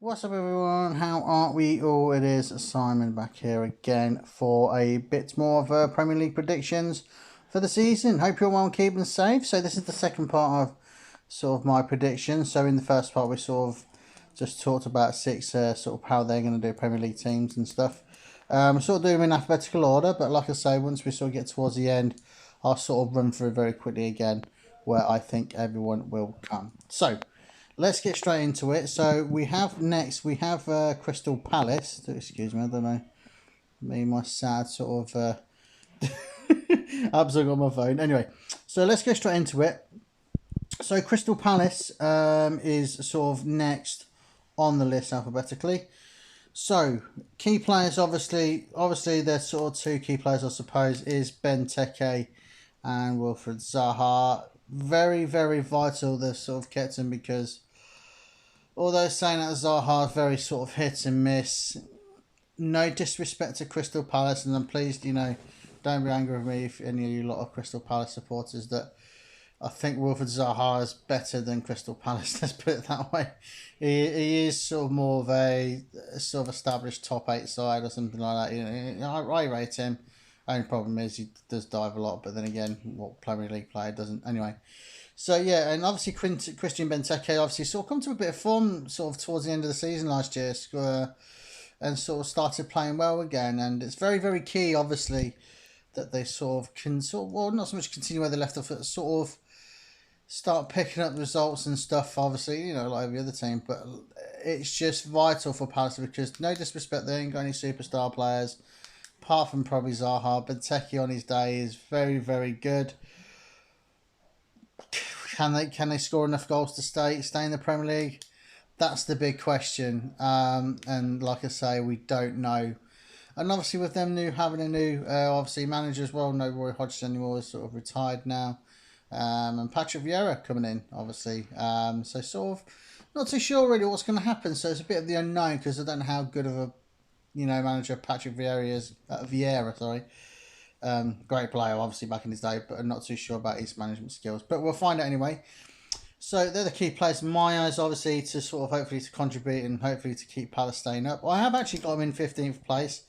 What's up, everyone? How are we all? It is Simon back here again for a bit more of Premier League predictions for the season. Hope you're well and keeping safe. So this is the second part of sort of my predictions. So in the first part, we sort of just talked about six sort of how they're going to do Premier League teams and stuff. Sort of do them in alphabetical order, but like I say, once we sort of get towards the end, I'll sort of run through very quickly again where I think everyone will come. So let's get straight into it. So we have next, we have Crystal Palace. Excuse me, I don't know. Me, my sad sort of apps I got on my phone. Anyway, so let's get straight into it. So Crystal Palace is sort of next on the list alphabetically. So key players, obviously, there's sort of two key players, I suppose, is Benteke and Wilfred Zaha. Very, very vital. They've sort of kept him because although saying that Zaha is very sort of hit and miss, no disrespect to Crystal Palace, and I'm pleased, don't be angry with me if any of you lot of Crystal Palace supporters that I think Wilfred Zaha is better than Crystal Palace. Let's put it that way. He is sort of more of a sort of established top eight side or something like that. I rate him. Only problem is he does dive a lot, but then again, what Premier League player doesn't? Anyway, so yeah, and obviously Christian Benteke obviously sort of come to a bit of form sort of towards the end of the season last year, and sort of started playing well again. And it's very, very key, obviously, that they sort of can sort of, well, not so much continue where they left off, but sort of start picking up results and stuff. Obviously, like every other team, but it's just vital for Palace because no disrespect, they ain't got any superstar players apart from probably Zaha. Benteke on his day is very, very good. Can they score enough goals to stay in the Premier League? That's the big question. And like I say, we don't know. And obviously, with them having a new obviously manager as well, no Roy Hodgson anymore, is sort of retired now. And Patrick Vieira coming in, obviously. So sort of not too sure really what's going to happen. So it's a bit of the unknown because I don't know how good of a manager Patrick Vieira is. Vieira, sorry. Great player, obviously back in his day, but I'm not too sure about his management skills. But we'll find out anyway. So they're the key players in my eyes, obviously, to sort of hopefully to contribute and hopefully to keep Palace staying up. I have actually got them in 15th place.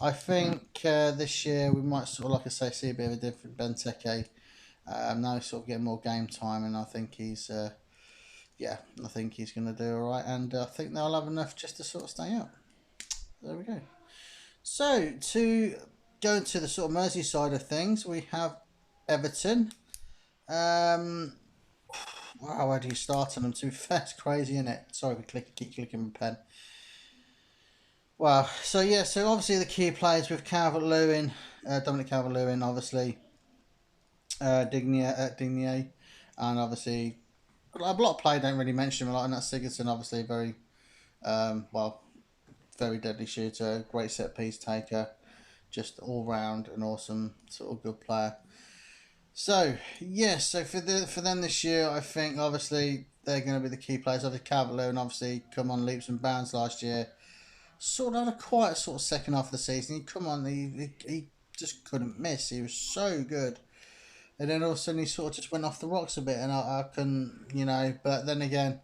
I think this year we might sort of, like I say, see a bit of a different Benteke. Now he's sort of getting more game time, and I think I think he's going to do all right, and I think they'll have enough just to sort of stay up. There we go. So to go into the sort of Mersey side of things, we have Everton. Um, wow, where do you start on them? To be fair, it's crazy, isn't it? Sorry, keep clicking my pen. Wow. So yeah, so obviously the key players with Calvert-Lewin, Dominic Calvert-Lewin, obviously, Dignier, and obviously a lot of players don't really mention him a lot, and that's Sigurdsson, obviously very well, very deadly shooter, great set piece taker, just all round an awesome sort of good player. So yes, so for them this year, I think obviously they're going to be the key players. Obviously Calvert-Lewin obviously come on leaps and bounds last year. Sort of had a quiet sort of second half of the season. He come on, he just couldn't miss. He was so good. And then all of a sudden he sort of just went off the rocks a bit, and I couldn't, But then again,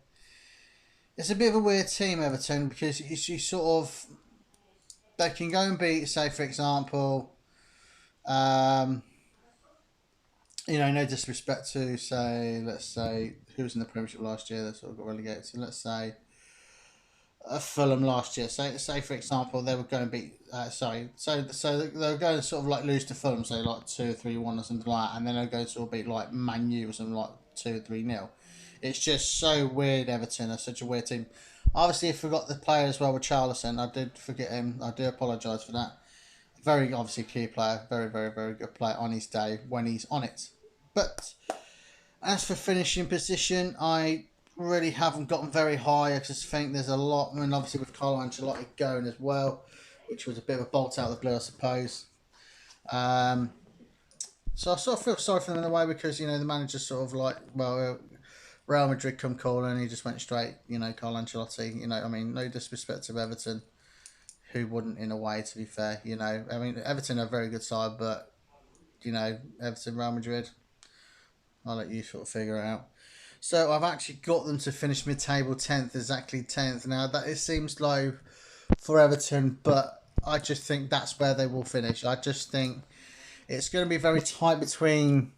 it's a bit of a weird team, Everton, because you sort of they can go and beat, say for example, um, no disrespect to say, let's say who was in the Premiership last year that sort of got relegated. So let's say Fulham last year. Say for example they were going to beat. So they were going to sort of like lose to Fulham, say like 2-3-1 or something like that, and then they're going to sort of beat like Man U or something like 2-3-0. It's just so weird. Everton are such a weird team. Obviously, I forgot the player as well with Charlison. I did forget him. I do apologise for that. Very obviously key player. Very, very, very good player on his day when he's on it. But as for finishing position, I really haven't gotten very high. I just think there's a lot. I mean, obviously with Carlo Ancelotti going as well, which was a bit of a bolt out of the blue, I suppose. Um, so I sort of feel sorry for them in a way because the manager sort of like, well, Real Madrid come calling and he just went straight. Carlo Ancelotti. I mean, no disrespect to Everton, who wouldn't in a way. To be fair, I mean, Everton are a very good side, but Everton, Real Madrid. I'll let you sort of figure it out. So I've actually got them to finish mid-table 10th, exactly 10th. Now that it seems low for Everton, but I just think that's where they will finish. I just think it's going to be very tight between.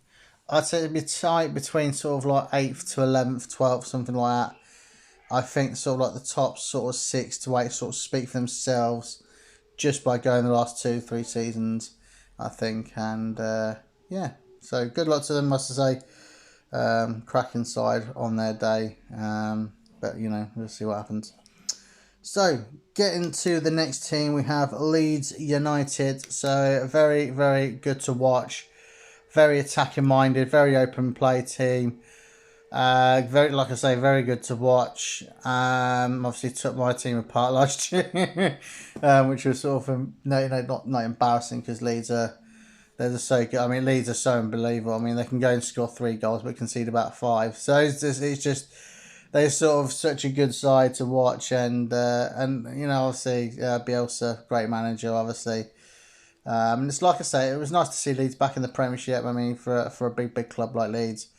I'd say it'd be tight between sort of like 8th to 11th, 12th, something like that. I think sort of like the top sort of 6 to 8 sort of speak for themselves just by going the last 2, 3 seasons, I think. And yeah, so good luck to them, must I say. Cracking side on their day. But, you know, we'll see what happens. So, getting to the next team, we have Leeds United. So, very, very good to watch. Very attacking minded, very open play team. Very, like I say, very good to watch. Obviously took my team apart last year, which was sort of not embarrassing because Leeds are they're just so good. I mean, Leeds are so unbelievable. I mean, they can go and score 3 goals but concede about 5. So it's just they're sort of such a good side to watch, and you know, obviously Bielsa, great manager, obviously. It's like I say, it was nice to see Leeds back in the Premiership. I mean, for a big club like Leeds,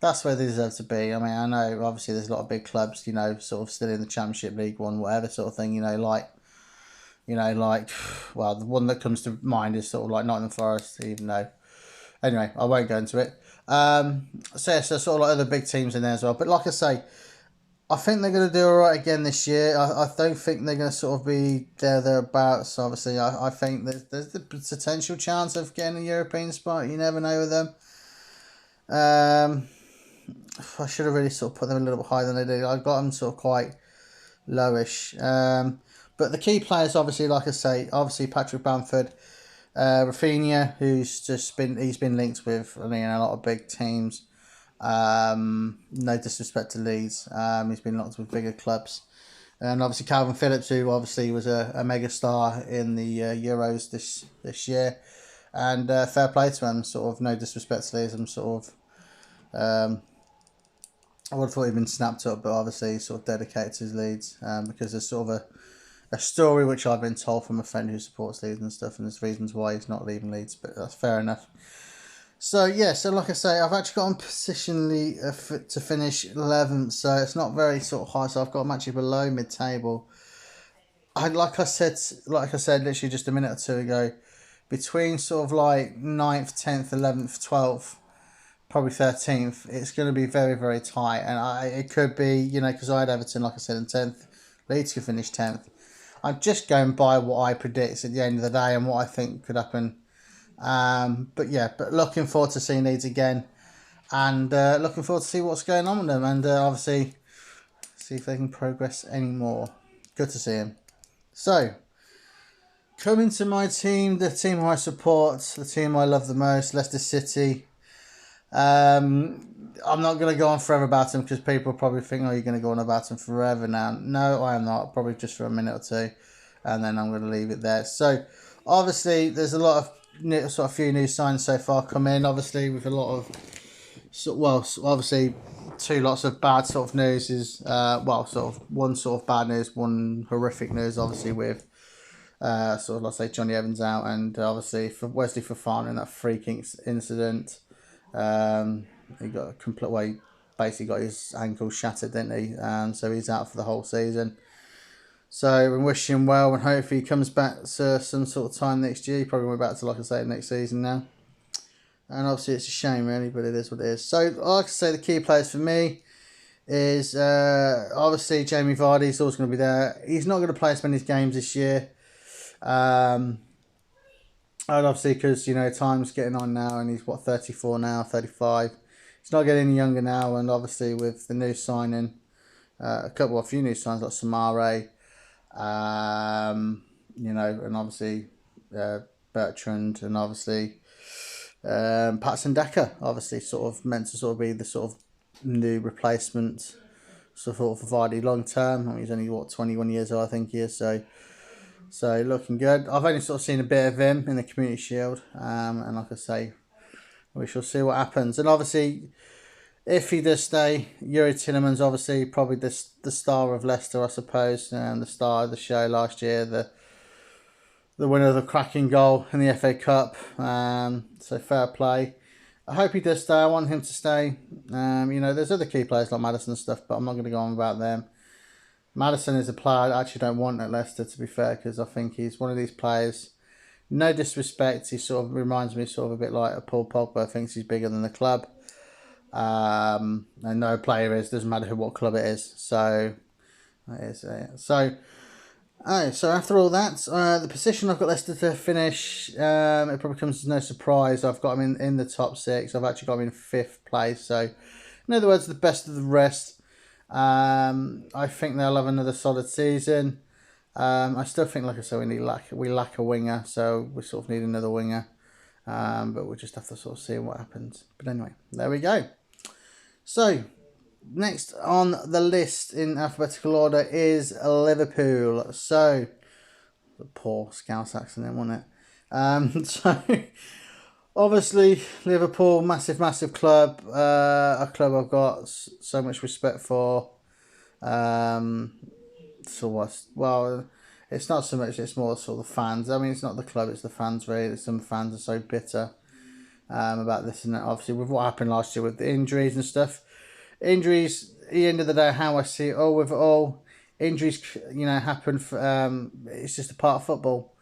that's where they deserve to be. I mean, I know obviously there's a lot of big clubs, you know, sort of still in the Championship, League One, whatever sort of thing. Like, well, the one that comes to mind is sort of like Nottingham Forest, even though. Anyway, I won't go into it. So sort of like other big teams in there as well. But like I say, I think they're going to do all right again this year. I don't think they're going to sort of be thereabouts. Obviously, I think there's the potential chance of getting a European spot. You never know with them. I should have really sort of put them a little bit higher than they did. I got them sort of quite lowish. But the key players, obviously, like I say, obviously Patrick Bamford, Rafinha, he's been linked with, I mean, a lot of big teams. No disrespect to Leeds. He's been linked with bigger clubs. And obviously Calvin Phillips, who obviously was a mega star in the Euros this year. And fair play to him, sort of no disrespect to Leeds. I'm sort of I would have thought he'd been snapped up, but obviously he's sort of dedicated to his Leeds because there's sort of a story which I've been told from a friend who supports Leeds and stuff, and there's reasons why he's not leaving Leeds, but that's fair enough. So yeah, so like I say, I've actually got him positionally to finish 11th, so it's not very sort of high. So I've got him actually below mid-table. Like I said, literally just a minute or two ago, between sort of like 9th, 10th, 11th, 12th, probably 13th, it's going to be very, very tight. And it could be, you know, because I had Everton, like I said, in 10th. Leeds could finish 10th. I'm just going by what I predict at the end of the day and what I think could happen. But looking forward to seeing Leeds again. And looking forward to see what's going on with them. And obviously, see if they can progress anymore. Good to see him. So, coming to my team, the team I support, the team I love the most, Leicester City. I'm not going to go on forever about them because people probably think, oh, you're going to go on about them forever now. No, I am not. Probably just for a minute or two. And then I'm going to leave it there. So, obviously, there's a lot of few new signs so far come in. Obviously, with a lot of, obviously, 2 lots of bad sort of news is, sort of one sort of bad news, one horrific news, obviously, with sort of, let's say, Johnny Evans out, and obviously for Wesley Fofana in that freaking incident. He got a complete way, basically got his ankle shattered, didn't he? So he's out for the whole season. So we wish him well, and hopefully he comes back to some sort of time next year. He probably went back to, like I say, next season now. And obviously it's a shame, really, but it is what it is. So, like I say, the key players for me is obviously Jamie Vardy. He's always going to be there. He's not going to play as many games this year. And obviously, because, you know, time's getting on now, and he's, 34 now, 35. He's not getting any younger now, and obviously with the new signing, a few new signings like Samare, you know, and obviously Bertrand, and obviously Patson Decker, obviously sort of meant to sort of be the sort of new replacement sort of for Vardy long term. I mean, he's only 21 years old, I think he is, so looking good. I've only sort of seen a bit of him in the Community Shield, and like I say, we shall see what happens. And obviously, if he does stay, Yuri Tillemans obviously probably the star of Leicester, I suppose, and the star of the show last year, the winner of the cracking goal in the FA Cup. So fair play. I hope he does stay. I want him to stay. You know, there's other key players like Maddison and stuff, but I'm not going to go on about them. Maddison is a player I actually don't want at Leicester, to be fair, because I think he's one of these players. No disrespect, he sort of reminds me sort of a bit like a Paul Pogba. Thinks he's bigger than the club. And no player is, doesn't matter what club it is. So, so after all that, the position I've got Leicester to finish, it probably comes as no surprise. I've got them in the top 6. I've actually got them in 5th place. So, in other words, the best of the rest. I think they'll have another solid season. I still think, like I said, we lack a winger, so we sort of need another winger. But we'll just have to sort of see what happens. But anyway, there we go. So, next on the list in alphabetical order is Liverpool. So, the poor Scouse accent, wasn't it? So, obviously, Liverpool, massive club. A club I've got so much respect for. So what's, well, it's not so much, it's more sort of the fans. I mean, it's not the club, it's the fans, really. Some fans are so bitter about this and that. Obviously, with what happened last year with the injuries and stuff. Injuries, at the end of the day, how I see it all, with it all, injuries, you know, happen for, it's just a part of football.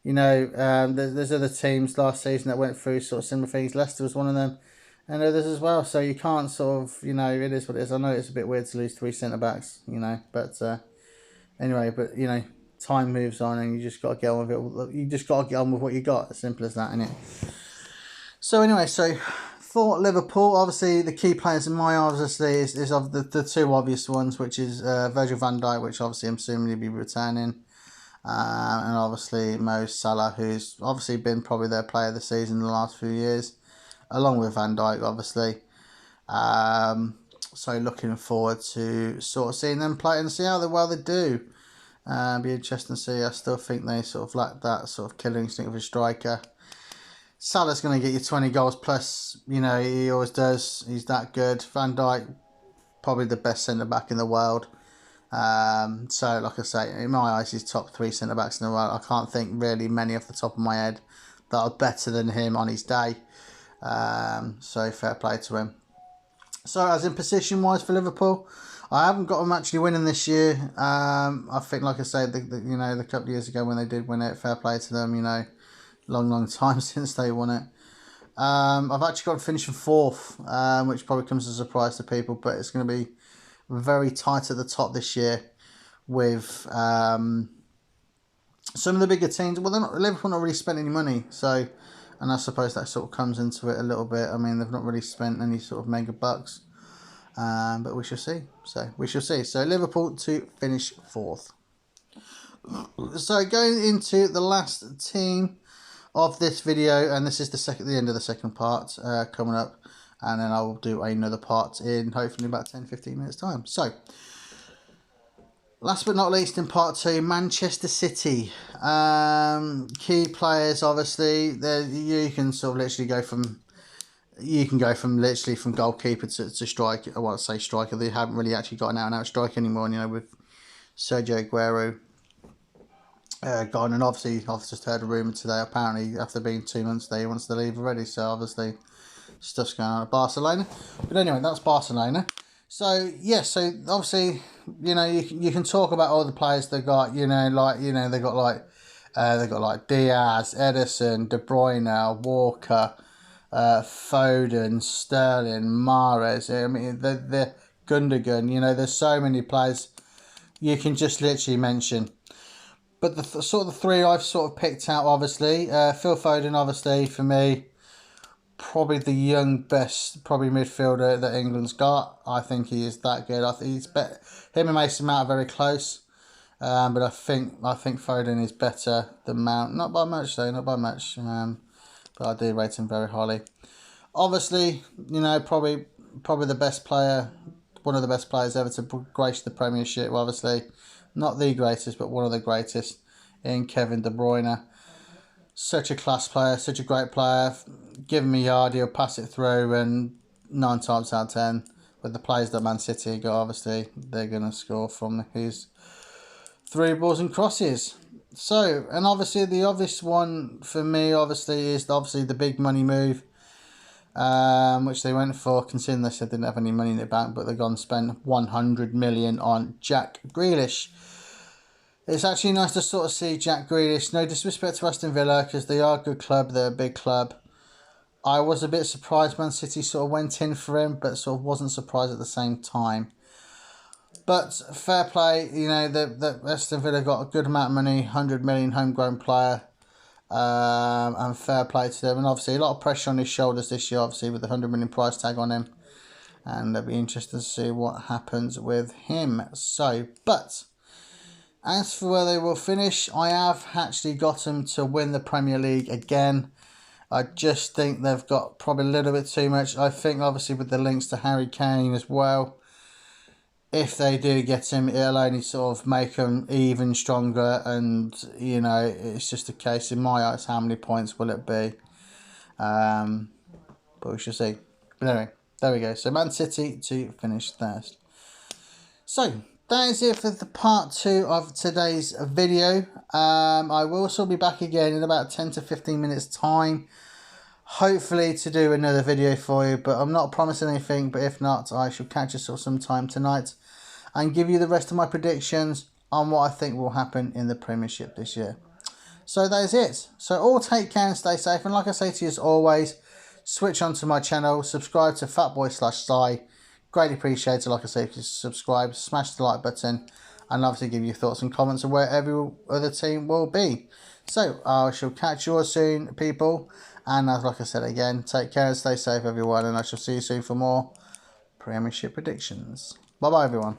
You know, there's other teams last season that went through sort of similar things. Leicester was one of them, and others as well. So you can't sort of, you know, it is what it is. I know it's a bit weird to lose 3 centre-backs, you know, but anyway, but, you know, time moves on and you just got to get on with it. You just got to get on with what you got. As simple as that, innit? So anyway, so for Liverpool, obviously the key players in my eyes obviously is of the 2 obvious ones, which is Virgil van Dijk, which obviously I'm assuming he'll be returning, and obviously Mo Salah, who's obviously been probably their player of the season in the last few years, along with Van Dijk, obviously. So looking forward to sort of seeing them play and see how well they do. Be interesting to see. I still think they sort of lack that sort of killing instinct of a striker. Salah's going to get you 20 goals plus, you know, he always does. He's that good. Van Dijk, probably the best centre-back in the world. So, like I say, in my eyes, he's top 3 centre-backs in the world. I can't think really many off the top of my head that are better than him on his day. So, fair play to him. So, as in position-wise for Liverpool, I haven't got them actually winning this year. I think, like I said, you know, the couple of years ago when they did win it, fair play to them, you know. Long time since they won it. I've actually got to finish in 4th, which probably comes as a surprise to people, but it's going to be very tight at the top this year with some of the bigger teams. Well, Liverpool not really spent any money, so, and I suppose that sort of comes into it a little bit. I mean, they've not really spent any sort of mega bucks, but we shall see. So Liverpool to finish 4th. So going into the last team of this video, and this is the end of the second part coming up, and then I will do another part in hopefully about 10-15 minutes time. So last but not least, in part 2, Manchester City. Key players, obviously, you can sort of literally go from literally from goalkeeper to striker. I want to say striker. They haven't really actually got an out-and-out striker anymore, you know, with Sergio Aguero gone, and obviously I've just heard a rumour today, apparently after being 2 months there he wants to leave already, so obviously stuff's going on at Barcelona. But anyway, that's Barcelona. So yeah, so obviously, you know, you can talk about all the players they got, you know, like, you know, they got like Diaz, Ederson, De Bruyne, Walker, Foden, Sterling, Mahrez. I mean, the Gundogan, you know, there's so many players you can just literally mention. But the sort of the 3 I've sort of picked out, obviously, Phil Foden, obviously, for me, probably the best midfielder that England's got. I think he is that good. I think he's better. Him and Mason Mount are very close, but I think Foden is better than Mount. Not by much though, not by much. But I do rate him very highly. Obviously, you know, probably the best player, one of the best players ever to grace the Premiership. Obviously, not the greatest, but one of the greatest, in Kevin De Bruyne. Such a class player, such a great player. Give him a yard, he'll pass it through, and 9 times out of 10, with the players that Man City got, obviously, they're going to score from his through balls and crosses. So, and obviously the obvious one for me, obviously, is the big money move. which they went for, considering they said they didn't have any money in the bank, but they've gone and spent 100 million on Jack Grealish. It's actually nice to sort of see Jack Grealish. No disrespect to Aston Villa, because they are a good club, they're a big club. I was a bit surprised Man City sort of went in for him, but sort of wasn't surprised at the same time. But fair play, you know, the Aston Villa got a good amount of money, 100 million homegrown player. And fair play to them. And obviously a lot of pressure on his shoulders this year, obviously, with the 100 million price tag on him. And it'll be interesting to see what happens with him. So, but as for where they will finish, I have actually got them to win the Premier League again. I just think they've got probably a little bit too much. I think obviously with the links to Harry Kane as well, if they do get him, it'll only sort of make them even stronger. And, you know, it's just a case, in my eyes, how many points will it be? But we shall see. But anyway, there we go. So Man City to finish first. So that is it for the part 2 of today's video. I will also be back again in about 10 to 15 minutes time, hopefully to do another video for you, but I'm not promising anything. But if not, I shall catch us sometime tonight and give you the rest of my predictions on what I think will happen in the Premiership this year. So that is it. So all take care and stay safe, and like I say to you as always, switch on to my channel, subscribe to Fatboy/Si. Greatly appreciated. Like I say, if you subscribe, smash the like button, and obviously give your thoughts and comments on where every other team will be. So I shall catch you all soon, people. And as like I said again, take care and stay safe, everyone. And I shall see you soon for more Premiership predictions. Bye bye, everyone.